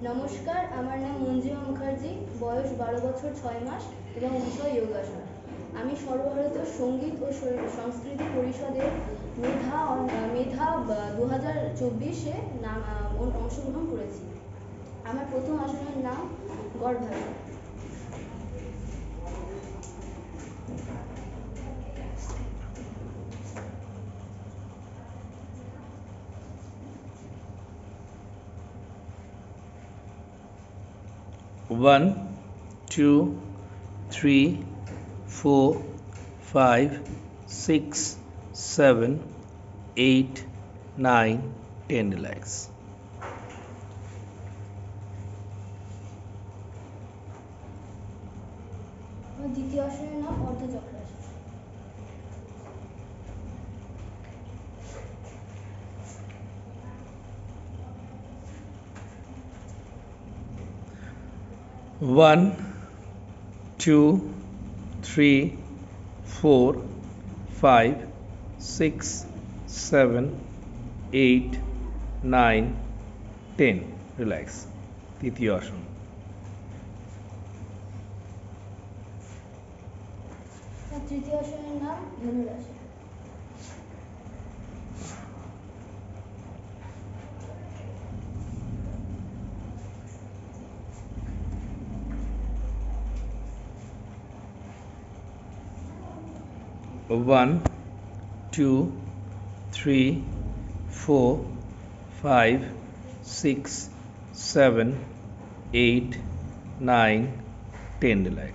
নমস্কার, আমার নাম মঞ্জিমা মুখার্জি, বয়স 12 বছর 6 মাস এবং বিষয় যোগাসন। আমি সর্বভারতীয় সঙ্গীত ও সংস্কৃতি পরিষদের মেধা 2024-এ অংশগ্রহণ করেছি। আমার প্রথম আসনের নাম গড়ভাসন। 1, 2, 3, 4, 5, 6, 7, 8, 9, 10 relax. আমার দ্বিতীয় আসনের নাম অর্ধচক্রাসন। 1, 2, 3, 4, 5, 6, 7, 8, 9, 10 relax. তৃতীয় আসন। তৃতীয় আসনের নাম ধনুরাসন। 1, 2, 3, 4, 5, 6, 7, 8, 9, 10 relax.